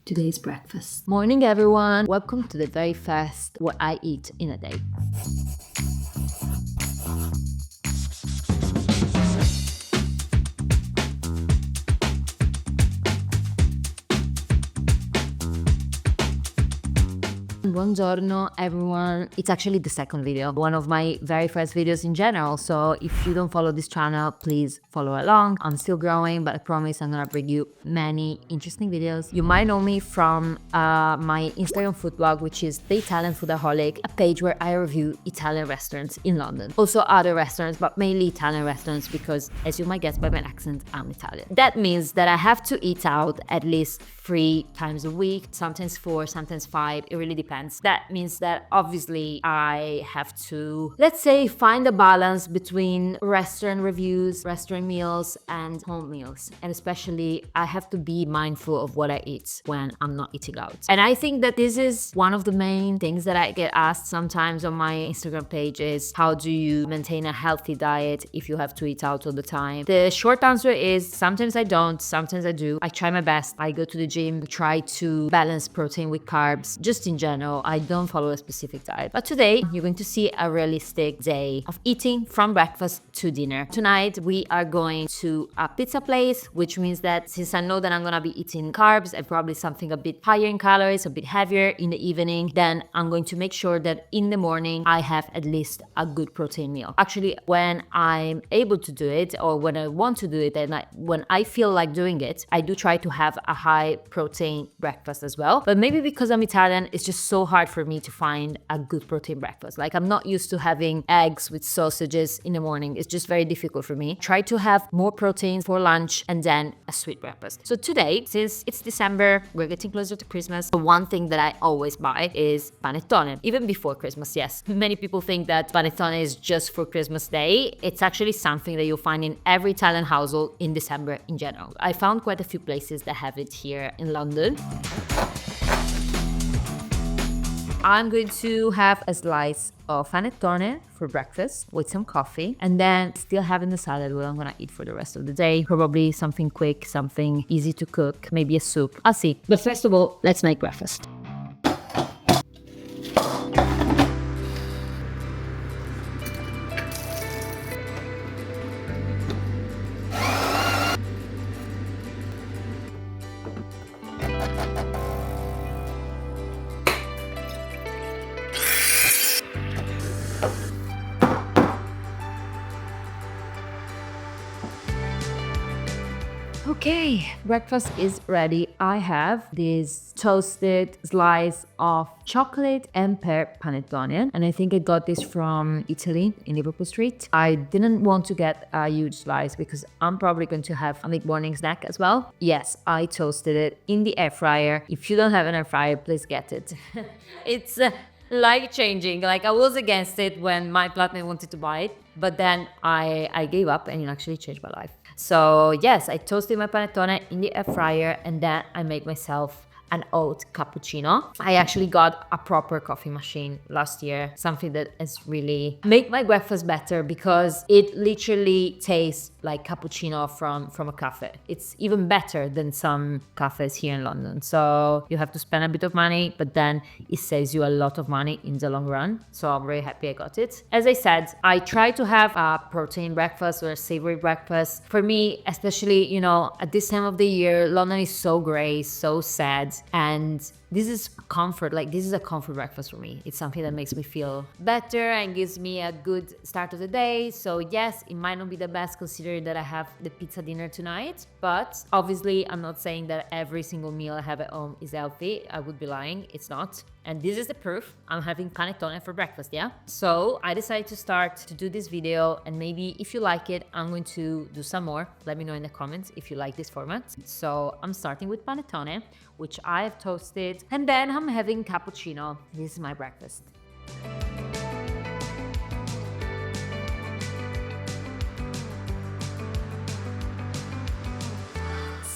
today's breakfast. Morning everyone, welcome to the very first what I eat in a day. Buongiorno everyone. It's actually the second video, one of my very first videos in general. So if you don't follow this channel, please follow along. I'm still growing, but I promise I'm gonna bring you many interesting videos. You might know me from my Instagram food blog, which is The Italian Foodaholic, a page where I review Italian restaurants in London. Also other restaurants, but mainly Italian restaurants because, as you might guess by my accent, I'm Italian. That means that I have to eat out at least 3 times a week, sometimes 4, sometimes 5. It really depends. That means that obviously I have to, let's say, find a balance between restaurant reviews, restaurant meals, and home meals. And especially I have to be mindful of what I eat when I'm not eating out. And I think that this is one of the main things that I get asked sometimes on my Instagram page is, how do you maintain a healthy diet if you have to eat out all the time? The short answer is sometimes I don't, sometimes I do. I try my best. I go to the gym, try to balance protein with carbs. Just in general, I don't follow a specific diet. But today, you're going to see a realistic day of eating from breakfast to dinner. Tonight, we are going to a pizza place, which means that since I know that I'm gonna be eating carbs and probably something a bit higher in calories, a bit heavier in the evening, then I'm going to make sure that in the morning, I have at least a good protein meal. Actually, when I'm able to do it, or when I want to do it, and when I feel like doing it, I do try to have a high protein breakfast as well. But maybe because I'm Italian, it's just so hard for me to find a good protein breakfast. Like, I'm not used to having eggs with sausages in the morning. It's just very difficult for me. Try to have more protein for lunch and then a sweet breakfast. So today, since it's December, we're getting closer to Christmas, the one thing that I always buy is panettone. Even before Christmas, yes. Many people think that panettone is just for Christmas Day. It's actually something that you'll find in every Italian household in December in general. I found quite a few places that have it here in London. I'm going to have a slice of panettone for breakfast with some coffee, and then still having the salad what I'm gonna eat for the rest of the day. Probably something quick, something easy to cook, maybe a soup. I'll see. But first of all, let's make breakfast. Okay, breakfast is ready. I have this toasted slice of chocolate and pear panettone, and I think I got this from Italy in Liverpool Street. I didn't want to get a huge slice because I'm probably going to have a mid-morning snack as well. Yes, I toasted it in the air fryer. If you don't have an air fryer, please get it. It's life-changing. Like, I was against it when my flatmate wanted to buy it, but then I gave up and it actually changed my life. So yes, I toasted my panettone in the air fryer and then I made myself an oat cappuccino. I actually got a proper coffee machine last year, something that has really made my breakfast better because it literally tastes like cappuccino from a cafe. It's even better than some cafes here in London. So you have to spend a bit of money, but then it saves you a lot of money in the long run. So I'm very happy I got it. As I said, I try to have a protein breakfast or a savory breakfast. For me, especially, at this time of the year, London is so gray, so sad. And this is comfort, this is a comfort breakfast for me. It's something that makes me feel better and gives me a good start of the day. So yes, it might not be the best considering that I have the pizza dinner tonight, but obviously I'm not saying that every single meal I have at home is healthy. I would be lying, it's not. And this is the proof. I'm having panettone for breakfast, yeah? So I decided to start to do this video, and maybe if you like it, I'm going to do some more. Let me know in the comments if you like this format. So I'm starting with panettone, which I have toasted, and then I'm having cappuccino. This is my breakfast.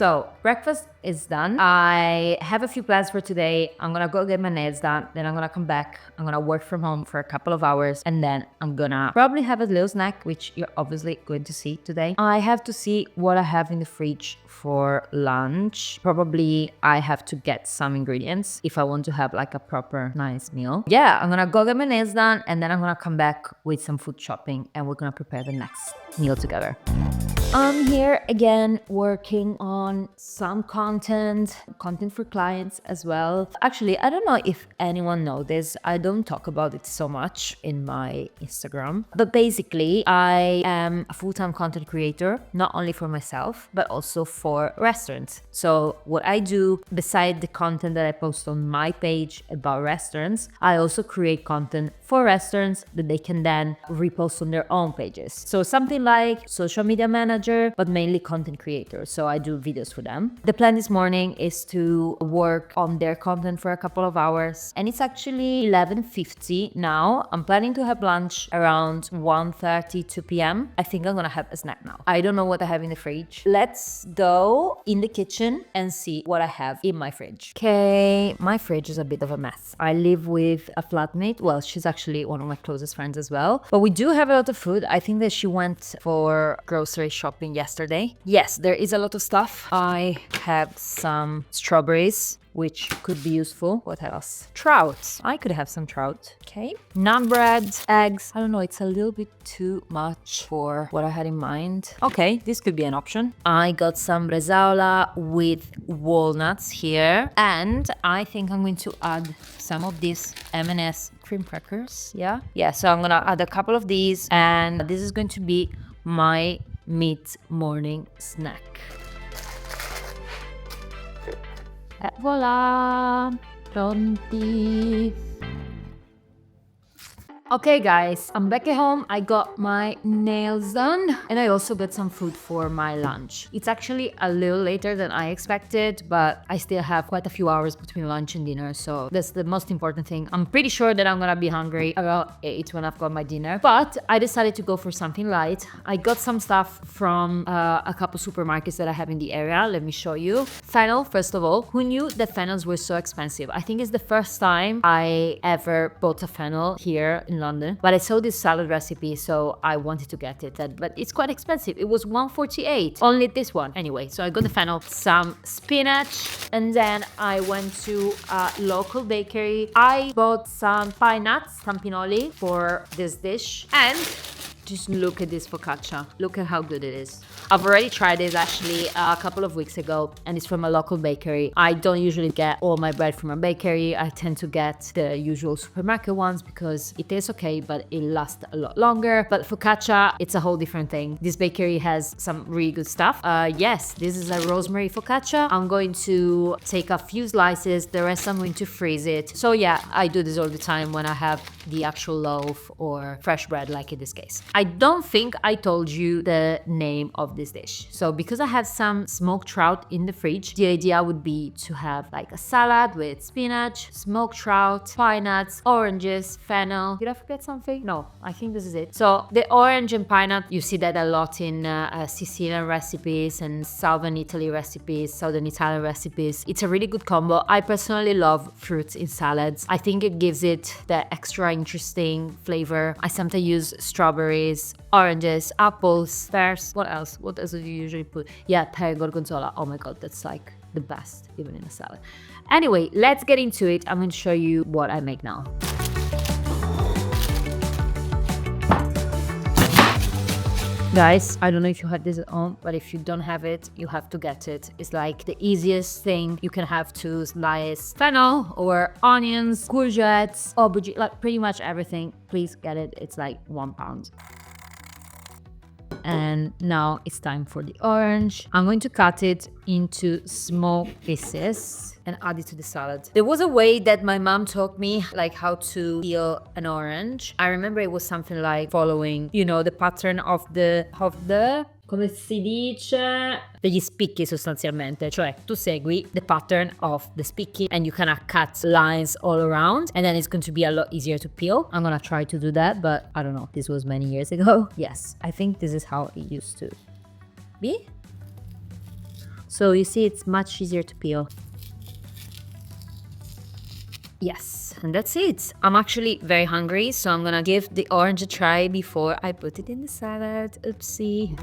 So breakfast is done. I have a few plans for today. I'm gonna go get my nails done. Then I'm gonna come back. I'm gonna work from home for a couple of hours. And then I'm gonna probably have a little snack, which you're obviously going to see today. I have to see what I have in the fridge for lunch. Probably I have to get some ingredients if I want to have like a proper nice meal. Yeah, I'm gonna go get my nails done and then I'm gonna come back with some food shopping and we're gonna prepare the next meal together. I'm here again working on some content for clients as well. Actually, I don't know if anyone knows this. I don't talk about it so much in my Instagram. But basically, I am a full-time content creator, not only for myself, but also for restaurants. So what I do, beside the content that I post on my page about restaurants, I also create content for restaurants that they can then repost on their own pages. So something like social media manager, but mainly content creator. So I do videos for them. The plan this morning is to work on their content for a couple of hours. And it's actually 11:50 now. I'm planning to have lunch around 1:30, 2 p.m. I think I'm gonna have a snack now. I don't know what I have in the fridge. Let's go in the kitchen and see what I have in my fridge. Okay, my fridge is a bit of a mess. I live with a flatmate. Well, she's actually one of my closest friends as well. But we do have a lot of food. I think that she went for grocery shopping yesterday. Yes, there is a lot of stuff. I have some strawberries, which could be useful. What else? Trout. I could have some trout. Okay. Naan bread, eggs. I don't know, it's a little bit too much for what I had in mind. Okay, this could be an option. I got some bresaola with walnuts here. And I think I'm going to add some of these M&S cream crackers. Yeah, so I'm gonna add a couple of these and this is going to be my mid-morning snack. E voilà, pronti. Okay guys, I'm back at home. I got my nails done and I also got some food for my lunch. It's actually a little later than I expected, but I still have quite a few hours between lunch and dinner, so that's the most important thing. I'm pretty sure that I'm gonna be hungry around 8 when I've got my dinner, but I decided to go for something light. I got some stuff from a couple supermarkets that I have in the area. Let me show you. Fennel, first of all. Who knew that fennels were so expensive? I think it's the first time I ever bought a fennel here in London, but I saw this salad recipe, so I wanted to get it, but it's quite expensive. It was $1.48, only this one. Anyway, so I got the fennel, some spinach, and then I went to a local bakery. I bought some pine nuts, some pinoli for this dish, and just look at this focaccia. Look at how good it is. I've already tried this actually a couple of weeks ago and it's from a local bakery. I don't usually get all my bread from a bakery. I tend to get the usual supermarket ones because it tastes okay, but it lasts a lot longer. But focaccia, it's a whole different thing. This bakery has some really good stuff. Yes, this is a rosemary focaccia. I'm going to take a few slices. The rest I'm going to freeze it. So yeah, I do this all the time when I have the actual loaf or fresh bread, like in this case. I don't think I told you the name of this dish. So because I have some smoked trout in the fridge, the idea would be to have like a salad with spinach, smoked trout, pine nuts, oranges, fennel. Did I forget something? No, I think this is it. So the orange and pine nut, you see that a lot in Sicilian recipes and Southern Italy recipes, Southern Italian recipes. It's a really good combo. I personally love fruits in salads. I think it gives it the extra interesting flavor. I sometimes use strawberries, oranges, apples, pears. What else? What else do you usually put? Yeah, pear gorgonzola. Oh my god, that's like the best, even in a salad. Anyway, let's get into it. I'm going to show you what I make now. Guys, I don't know if you have this at home, but if you don't have it, you have to get it. It's like the easiest thing you can have to slice fennel or onions, courgettes, aubergine, like pretty much everything. Please get it. It's like £1. And now it's time for the orange. I'm going to cut it into small pieces and add it to the salad. There was a way that my mom taught me like how to peel an orange. I remember it was something like following, you know, the pattern of the come si dice, degli spicchi sostanzialmente, cioè tu segui the pattern of the spicchi and you kind of cut lines all around and then it's going to be a lot easier to peel. I'm gonna try to do that, but I don't know, this was many years ago. Yes, I think this is how it used to be. So you see, it's much easier to peel. Yes, and that's it. I'm actually very hungry, so I'm gonna give the orange a try before I put it in the salad. Oopsie.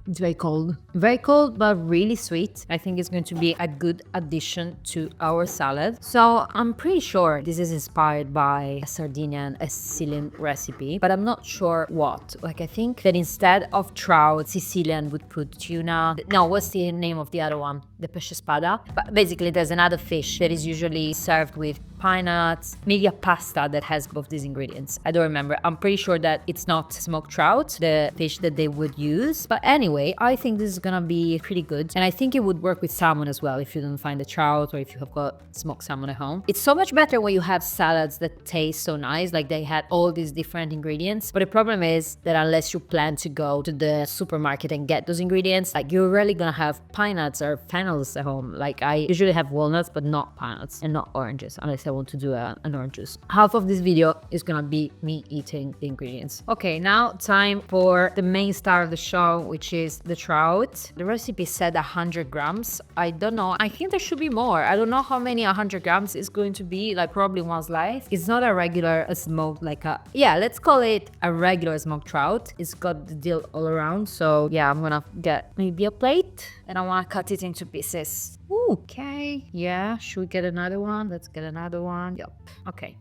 It's very cold, but really sweet. I think it's going to be a good addition to our salad. So I'm pretty sure this is inspired by a Sicilian recipe, but I'm not sure what. Like, I think that instead of trout, Sicilian would put tuna. No, what's the name of the other one? The pesce spada. But basically, there's another fish that is usually served with pine nuts, maybe a pasta that has both these ingredients. I don't remember. I'm pretty sure that it's not smoked trout, the fish that they would use. But anyway, I think this is gonna be pretty good. And I think it would work with salmon as well if you don't find the trout or if you have got smoked salmon at home. It's so much better when you have salads that taste so nice, like they had all these different ingredients. But the problem is that unless you plan to go to the supermarket and get those ingredients, like you're rarely gonna have pine nuts or fennels at home. Like I usually have walnuts, but not pine nuts and not oranges, unless I want to do an orange juice. Half of this video is gonna be me eating the ingredients. Okay, now time for the main star of the show, which is the trout. The recipe said 100 grams. I don't know. I think there should be more. I don't know how many 100 grams is going to be, like probably one slice. It's not a regular smoked, like yeah, let's call it a regular smoked trout. It's got the dill all around. So yeah, I'm gonna get maybe a plate and I wanna cut it into pieces. Okay, yeah, should we get another one? Let's get another one. Yep. Okay,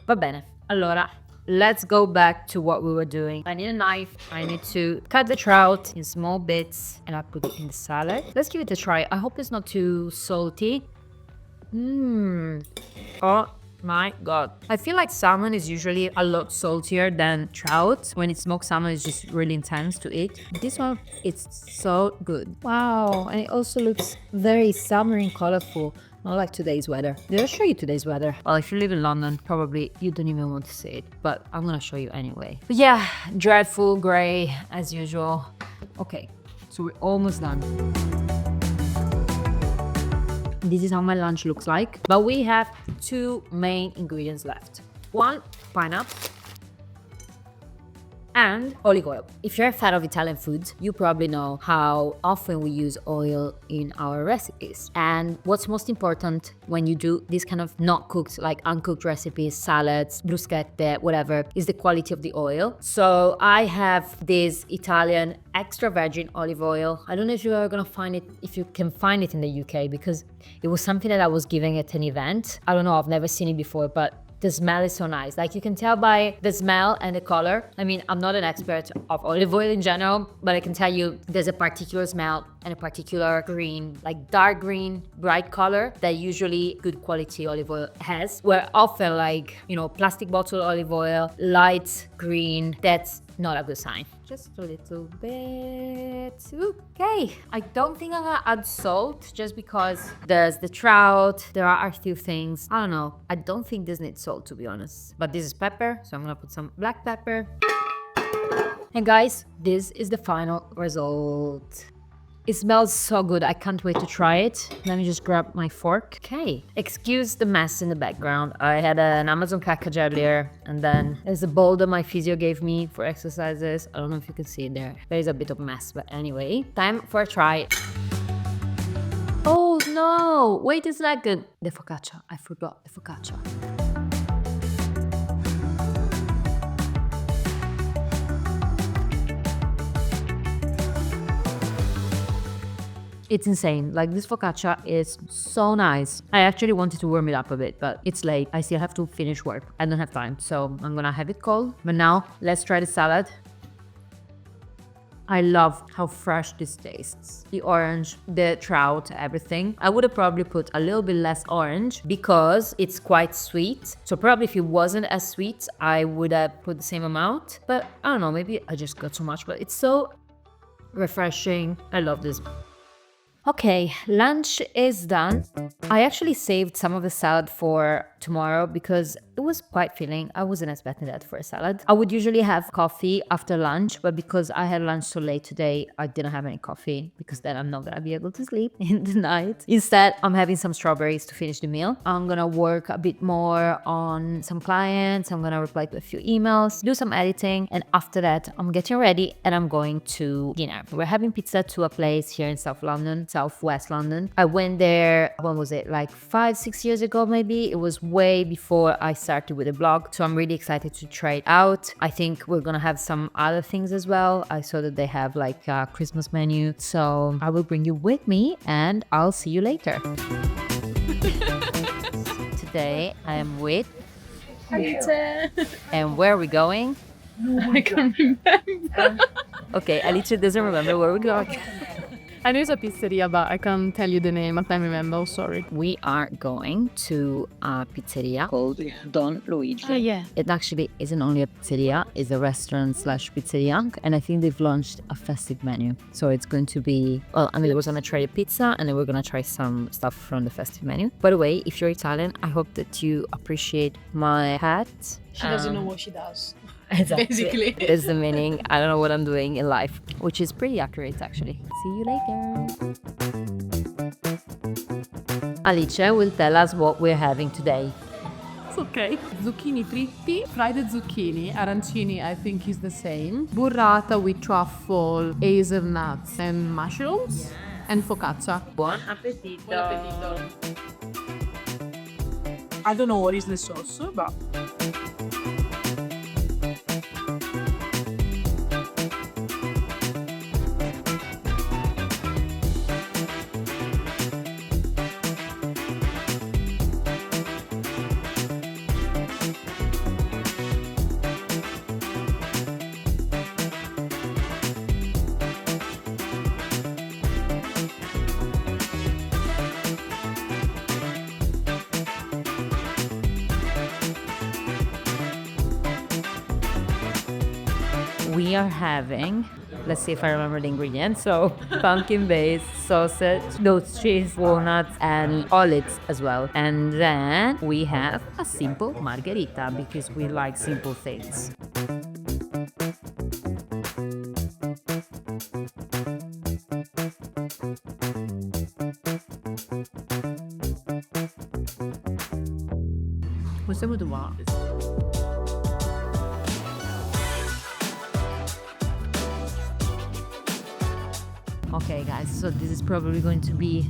va bene. Allora, let's go back to what we were doing. I need a knife. I need to cut the trout in small bits and I put it in the salad. Let's give it a try. I hope it's not too salty. Oh my god. I feel like salmon is usually a lot saltier than trout. When it's smoked salmon, it's just really intense to eat. This one, it's so good. Wow, and it also looks very summery and colorful. Not like today's weather. Did I show you today's weather? Well, if you live in London, probably you don't even want to see it, but I'm gonna show you anyway. But yeah, dreadful gray as usual. Okay, so we're almost done. This is how my lunch looks like. But we have two main ingredients left. One, pineapple, and olive oil. If you're a fan of Italian food, you probably know how often we use oil in our recipes. And what's most important when you do this kind of not cooked, like uncooked recipes, salads, bruschette, whatever, is the quality of the oil. So I have this Italian extra virgin olive oil. I don't know if you're ever gonna find it, if you can find it in the UK, because it was something that I was giving at an event. I don't know, I've never seen it before, but the smell is so nice. Like you can tell by the smell and the color. I mean, I'm not an expert of olive oil in general, but I can tell you there's a particular smell and a particular green, like dark green, bright color that usually good quality olive oil has. Where often like, you know, plastic bottle olive oil, light green, that's not a good sign. Just a little bit. Okay, I don't think I'm gonna add salt just because there's the trout, there are a few things. I don't know, I don't think this needs salt to be honest. But this is pepper, so I'm gonna put some black pepper. And guys, this is the final result. It smells so good. I can't wait to try it. Let me just grab my fork. Okay. Excuse the mess in the background. I had an Amazon package earlier, and then there's a bowl that my physio gave me for exercises. I don't know if you can see it there. There is a bit of mess, but anyway, time for a try. Oh no! Wait a second. The focaccia. I forgot the focaccia. It's insane. Like, this focaccia is so nice. I actually wanted to warm it up a bit, but it's late. I still have to finish work. I don't have time, so I'm gonna have it cold. But now, let's try the salad. I love how fresh this tastes. The orange, the trout, everything. I would have probably put a little bit less orange because it's quite sweet. So probably if it wasn't as sweet, I would have put the same amount. But I don't know, maybe I just got too much, but it's so refreshing. I love this. Okay, lunch is done. I actually saved some of the salad for tomorrow because it was quite filling. I wasn't expecting that for a salad. I would usually have coffee after lunch, but because I had lunch so late today, I didn't have any coffee because then I'm not gonna be able to sleep in the night. Instead, I'm having some strawberries to finish the meal. I'm gonna work a bit more on some clients. I'm gonna reply to a few emails, do some editing, and after that, I'm getting ready and I'm going to dinner. We're having pizza to a place here in Southwest London. I went there, when was it? Like 5-6 years ago, maybe. It was way before I started with the blog. So I'm really excited to try it out. I think we're gonna have some other things as well. I saw that they have like a Christmas menu. So I will bring you with me and I'll see you later. Today I am with and where are we going? I can't remember. Okay, Alice doesn't remember where we're going. I know it's a pizzeria, but I can't tell you the name. I can't remember. Sorry. We are going to a pizzeria called Don Luigi. Oh, yeah. It actually isn't only a pizzeria, it's a restaurant / pizzeria. And I think they've launched a festive menu. So it's going to be, well, I mean, we're going to try a pizza and then we're going to try some stuff from the festive menu. By the way, if you're Italian, I hope that you appreciate my hat. She doesn't know what she does. Exactly. Basically. That's the meaning. I don't know what I'm doing in life, which is pretty accurate actually. See you later. Alice will tell us what we're having today. It's okay. Zucchini fritti, fried zucchini, arancini I think is the same. Burrata with truffle, hazelnuts and mushrooms. And focaccia. Buon appetito. Buon appetito. I don't know what is the sauce, but... We are having, let's see if I remember the ingredients. So pumpkin base, sausage, goat cheese, walnuts, and olives as well. And then we have a simple margherita because we like simple things. Possiamo trovare. Okay guys, so this is probably going to be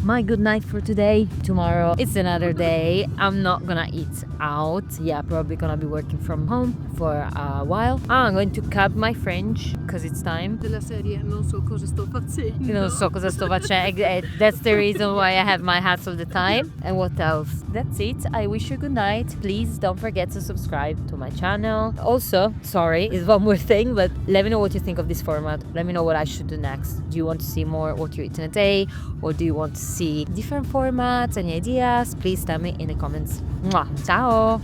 my good night for today. Tomorrow it's another day. I'm not gonna eat out. Yeah, probably gonna be working from home for a while. I'm going to cut my French because it's time. Della serie non so cosa sto facendo. Non so cosa sto facendo. That's the reason why I have my hats all the time. And what else? That's it. I wish you a good night. Please don't forget to subscribe to my channel. Also, sorry, it's one more thing, but let me know what you think of this format. Let me know what I should do next. Do you want to see more what you eat in a day? Or do you want to see different formats? Any ideas? Please tell me in the comments. Mwah. Ciao!